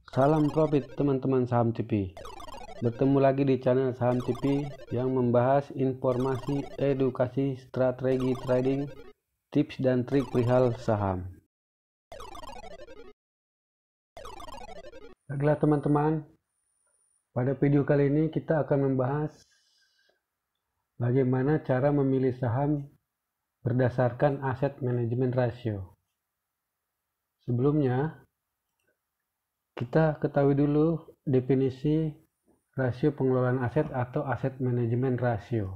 Salam profit teman-teman Saham TV. Bertemu lagi di channel Saham TV yang membahas informasi, edukasi, strategi trading, tips dan trik perihal saham. Baiklah teman-teman, pada video kali ini kita akan membahas bagaimana cara memilih saham berdasarkan aset manajemen rasio. Sebelumnya, kita ketahui dulu definisi rasio pengelolaan aset atau aset manajemen rasio.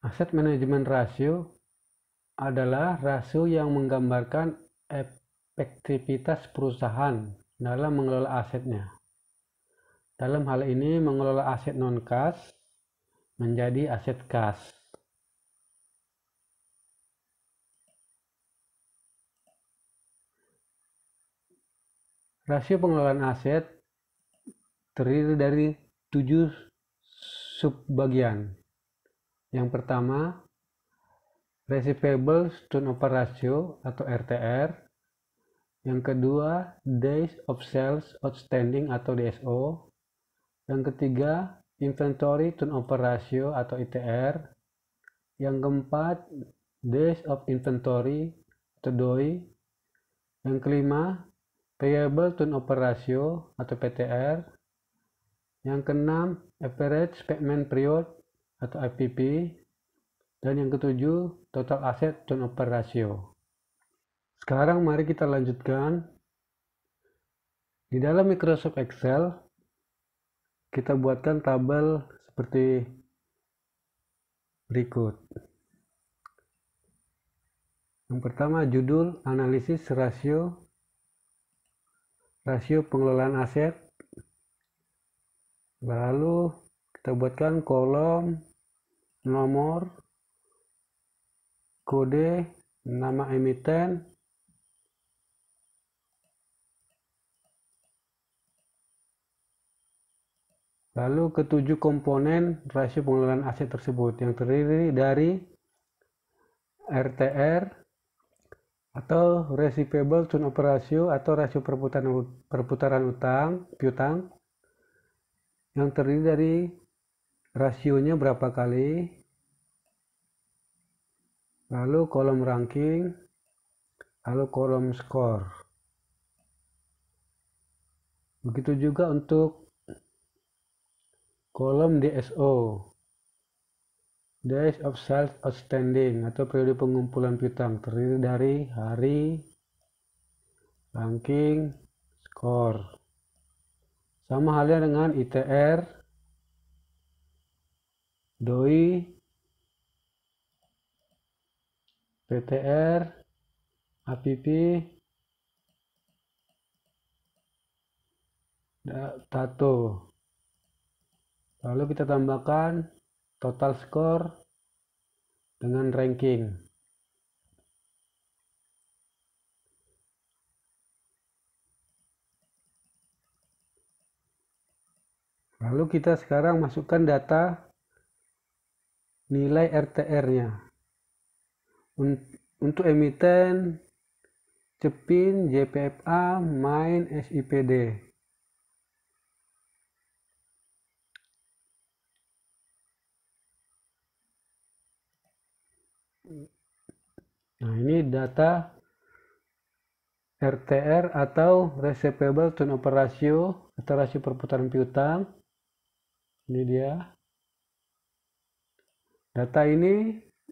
Aset manajemen rasio adalah rasio yang menggambarkan efektivitas perusahaan dalam mengelola asetnya. Dalam hal ini, mengelola aset non-kas menjadi aset kas. Rasio pengelolaan aset terdiri dari 7 subbagian. Yang pertama, Receivable Turnover Ratio atau RTR. Yang kedua, Days of Sales Outstanding atau DSO. Yang ketiga, Inventory Turnover Ratio atau ITR. Yang keempat, Days of Inventory atau DOI. Yang kelima, Payable Turnover Ratio atau PTR. Yang keenam, Average Payment Period atau APP. Dan yang ketujuh, Total Asset Turnover Ratio. Sekarang mari kita lanjutkan. Di dalam Microsoft Excel, kita buatkan tabel seperti berikut. Yang pertama, judul analisis rasio pengelolaan aset. Lalu kita buatkan kolom nomor, kode, nama emiten, lalu ketujuh komponen rasio pengelolaan aset tersebut yang terdiri dari RTR atau Receivable Turnover Ratio atau rasio perputaran piutang yang terdiri dari rasionya berapa kali, lalu kolom ranking, lalu kolom skor. Begitu juga untuk kolom DSO, Days of Sales Outstanding atau periode pengumpulan piutang, terdiri dari hari, ranking, skor. Sama halnya dengan ITR, DOI, PTR, APP, Tato. Lalu kita tambahkan total skor dengan ranking. Lalu kita sekarang masukkan data nilai RTR-nya. Untuk emiten, Cepin, JPFA, Main, SIPD. Nah, ini data RTR atau Receivable Turnover Ratio atau rasio perputaran piutang. Ini dia.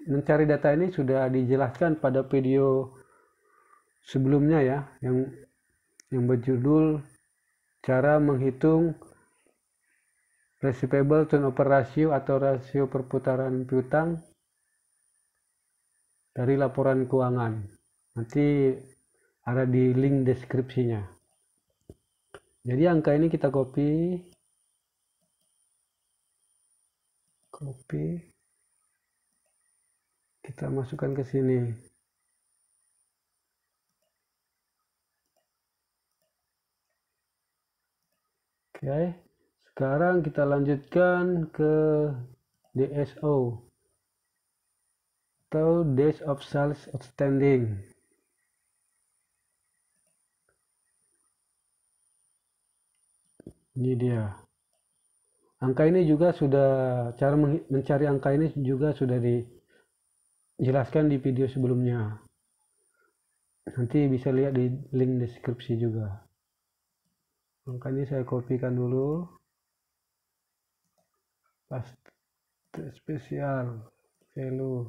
Mencari data ini sudah dijelaskan pada video sebelumnya ya, yang berjudul cara menghitung Receivable Turnover Ratio atau rasio perputaran piutang dari laporan keuangan. Nanti ada di link deskripsinya. Jadi angka ini kita copy, kita masukkan ke sini. Oke, sekarang kita lanjutkan ke DSO. atau days of sales outstanding. Ini dia. Angka ini juga sudah, cara mencari angka ini juga sudah dijelaskan di video sebelumnya. Nanti bisa lihat di link deskripsi juga. Angka ini saya kopikan dulu. Paste spesial value.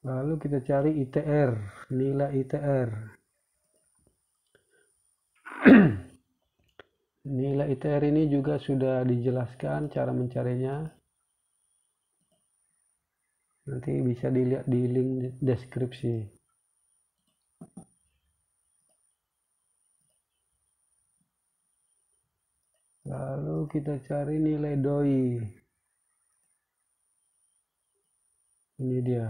Lalu kita cari ITR, nilai ITR. Nilai ITR ini juga sudah dijelaskan cara mencarinya. Nanti bisa dilihat di link deskripsi. Lalu kita cari nilai DOI. Ini dia.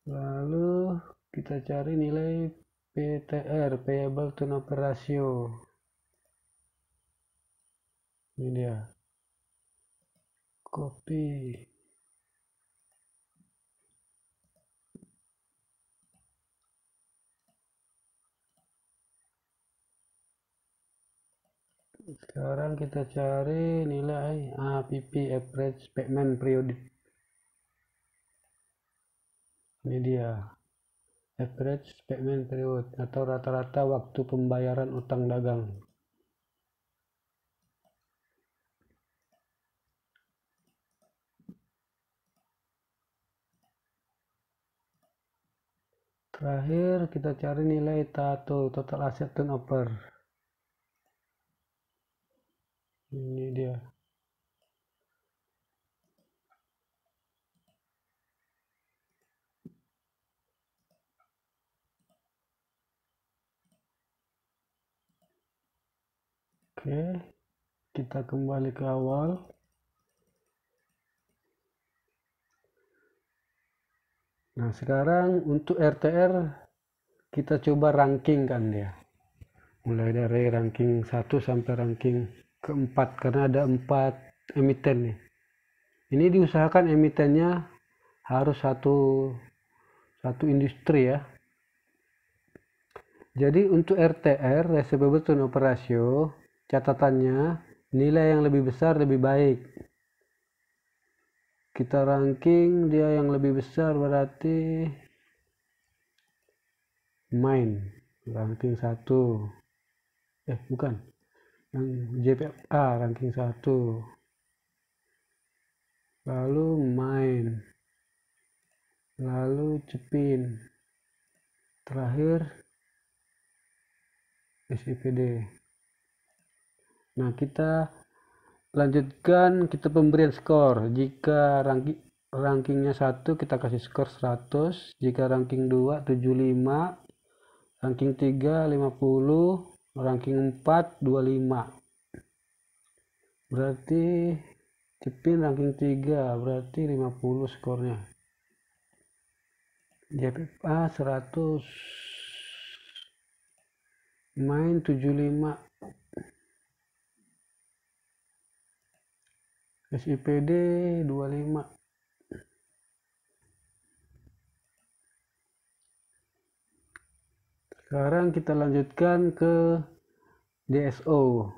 Lalu kita cari nilai PTR, payable turnover ratio. Ini dia. Copy. Sekarang kita cari nilai APP, average payment period. Ini dia. Average payment period atau rata-rata waktu pembayaran utang dagang. Terakhir kita cari nilai TATO, total asset turnover. Ini dia. Oke, kita kembali ke awal. Nah, sekarang untuk RTR kita coba ranking kan dia. Mulai dari ranking 1 sampai ranking keempat, karena ada 4 emiten nih. Ini diusahakan emitennya harus satu industri ya. Jadi untuk RTR, receivable turnover ratio, catatannya nilai yang lebih besar lebih baik. Kita ranking dia yang lebih besar berarti main ranking 1. Bukan. Yang JPA ranking 1. Lalu main. Lalu Cepin. Terakhir SIPD. Nah, kita lanjutkan, kita pemberian skor. Jika rankingnya 1 kita kasih skor 100, jika ranking 2 75, ranking 3 50, ranking 4 25. Berarti Cepin ranking 3 berarti 50 skornya. JPA 100, main 75, SIPD 25. Sekarang kita lanjutkan ke DSO,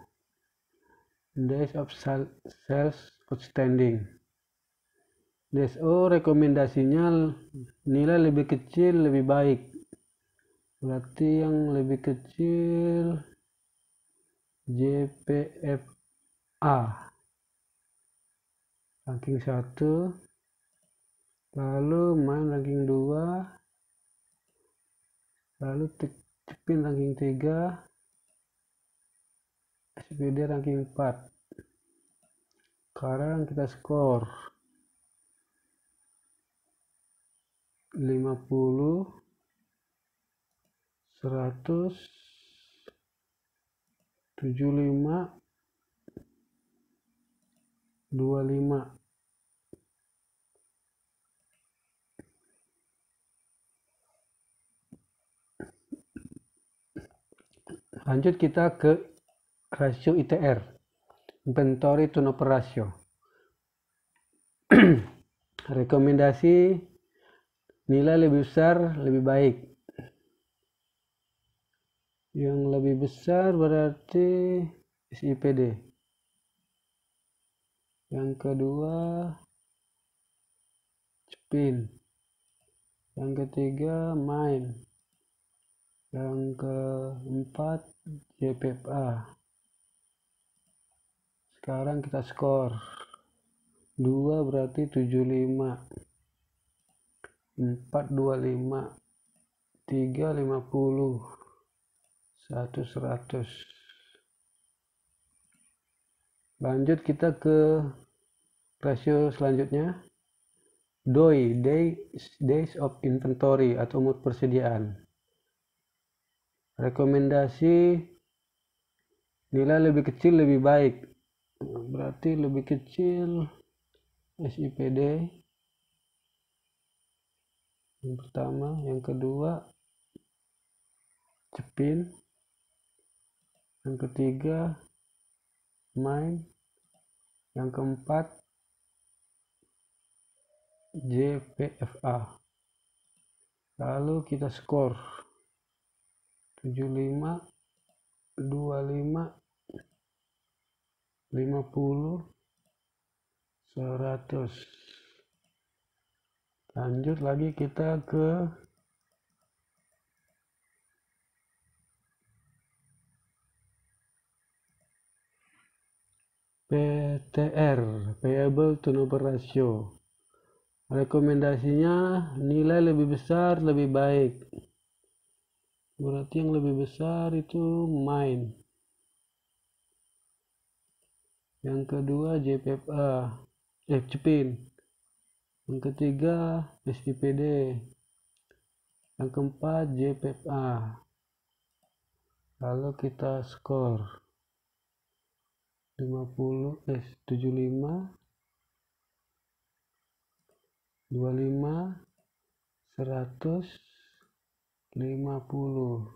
Days of Sales Outstanding. DSO rekomendasinya nilai lebih kecil lebih baik. Berarti yang lebih kecil JPFA ranking 1, lalu main ranking 2, lalu Cepin ranking 3, SPD ranking 4. Sekarang kita skor 50, 100, 75, 25. Lanjut kita ke rasio ITR, inventory turnover ratio. Rekomendasi nilai lebih besar lebih baik. Yang lebih besar berarti SIPD. Yang kedua CPIN. Yang ketiga MINE. Yang keempat JPFA. Sekarang kita skor. 2 berarti 75. 4 25. 3 50. 1 100. Lanjut kita ke rasio selanjutnya. DOI, Days of Inventory atau umur persediaan. Rekomendasi nilai lebih kecil lebih baik. Berarti lebih kecil SIPD yang pertama, yang kedua CPIN, yang ketiga MINE, yang keempat JPFA. Lalu kita skor 75, 25, 50, 100. Lanjut lagi kita ke PTR, Payable Turnover Ratio. Rekomendasinya nilai lebih besar lebih baik. Berarti yang lebih besar itu MINE. Yang kedua JPFA, CPIN. Yang ketiga SIPD. Yang keempat JPFA. Lalu kita skor 75, 25, 100, 50.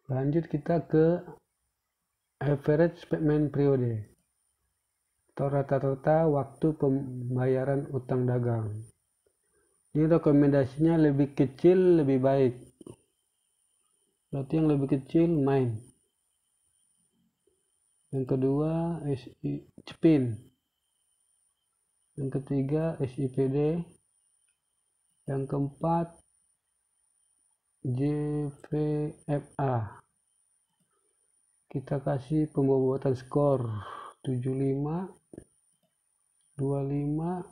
Lanjut kita ke average payment period atau rata-rata waktu pembayaran utang dagang. Ini rekomendasinya lebih kecil lebih baik. Berarti yang lebih kecil MINE. Yang kedua CPIN. Yang ketiga SIPD. Yang keempat JPFA. Kita kasih pembobotan skor 75, 25,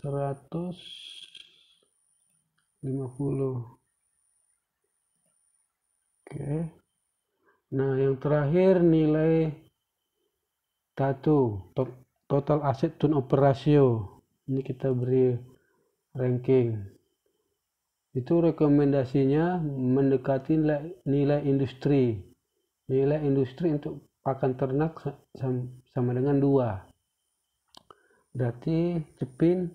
100, 50. Oke. Nah, yang terakhir nilai total asset turnover ratio. Ini kita beri ranking. Itu rekomendasinya mendekati nilai industri. Nilai industri untuk pakan ternak sama dengan 2. Berarti CPIN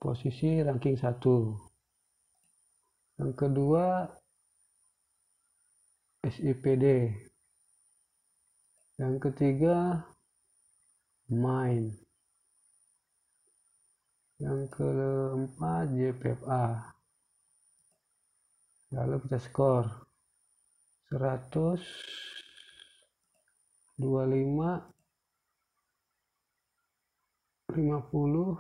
posisi ranking 1. Yang kedua SIPD. Yang ketiga MINE. Yang keempat JPFA. Lalu kita skor 100, 25, 50,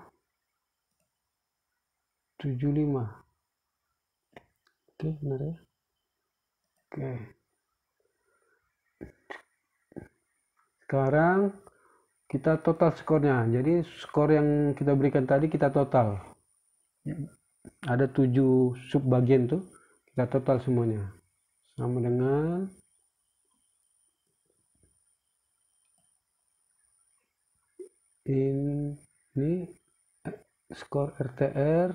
75. Oke, benar ya? Oke. Sekarang kita total skornya. Jadi skor yang kita berikan tadi kita total. Ada 7 subbagian tuh. Kita total semuanya. Sama dengan ini skor RTR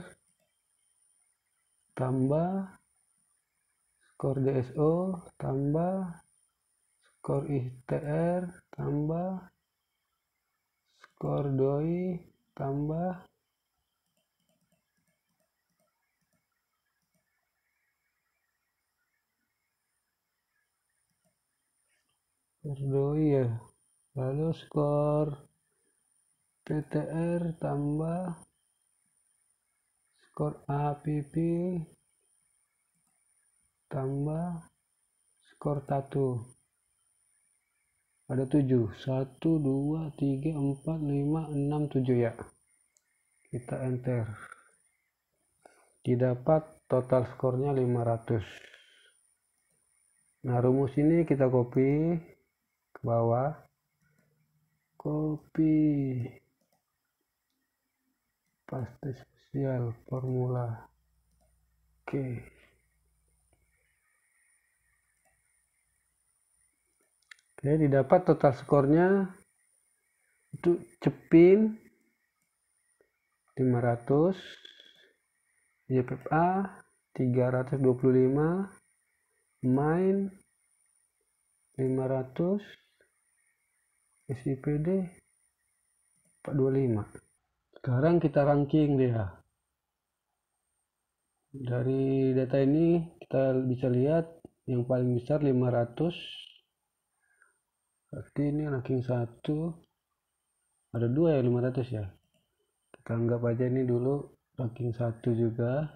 tambah skor DSO tambah skor ITR tambah skor DOI tambah Doi ya, lalu skor PTR tambah skor APP tambah skor tatu ada 7, 1 2 3 4 5 6 7 ya, kita enter, didapat total skornya 500. Nah, rumus ini kita copy ke bawah, copy, paste spesial formula. Oke, didapat total skornya itu Cepin 500, JPA 325, Main 500, SIPD 425. Sekarang kita ranking dia. Dari data ini kita bisa lihat yang paling besar 500, berarti ini ranking 1, ada 2 ya 500 ya, kita anggap aja ini dulu ranking 1 juga,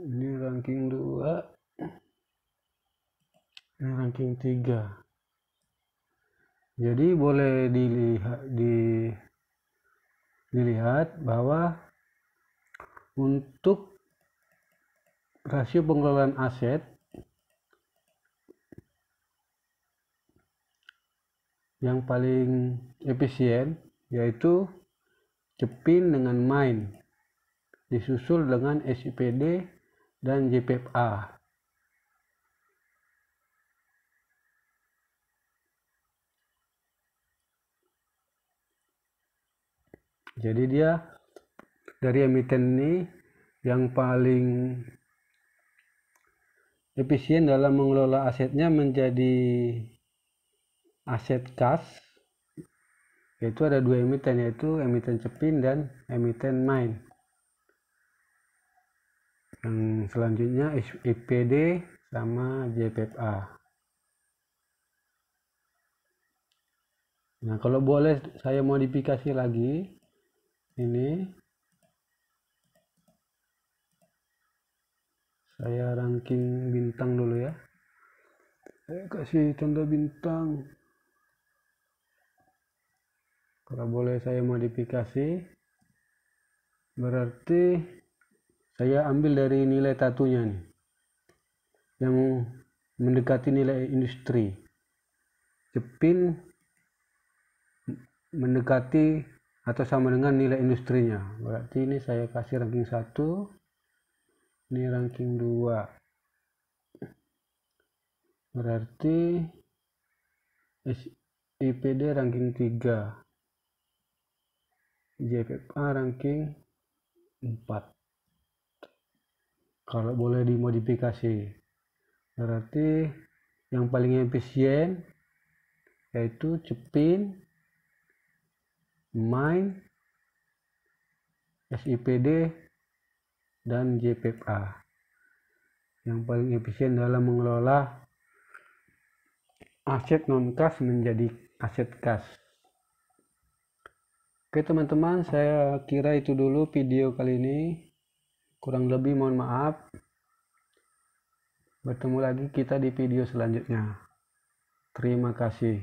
ini ranking 2, ini ranking 3. Jadi boleh dilihat bahwa untuk rasio pengelolaan aset yang paling efisien yaitu Cepin dengan Main, disusul dengan SIPD dan JPA. Jadi dia dari emiten ini yang paling efisien dalam mengelola asetnya menjadi aset kas, yaitu ada 2 emiten, yaitu emiten Cepin dan emiten Main. Yang selanjutnya IPD sama JPA. Nah, kalau boleh saya modifikasi lagi, ini saya ranking bintang dulu ya, saya kasih tanda bintang. Kalau boleh saya modifikasi, berarti saya ambil dari nilai tatunya nih, yang mendekati nilai industri. Cepin mendekati atau sama dengan nilai industrinya, berarti ini saya kasih ranking 1, ini ranking 2, berarti IPD ranking 3, JPA ranking 4. Kalau boleh dimodifikasi, berarti yang paling efisien yaitu Cepin, Main, SIPD, dan JPA. Yang paling efisien dalam mengelola aset non-kas menjadi aset kas. Oke teman-teman, saya kira itu dulu video kali ini. Kurang lebih mohon maaf. Bertemu lagi kita di video selanjutnya. Terima kasih.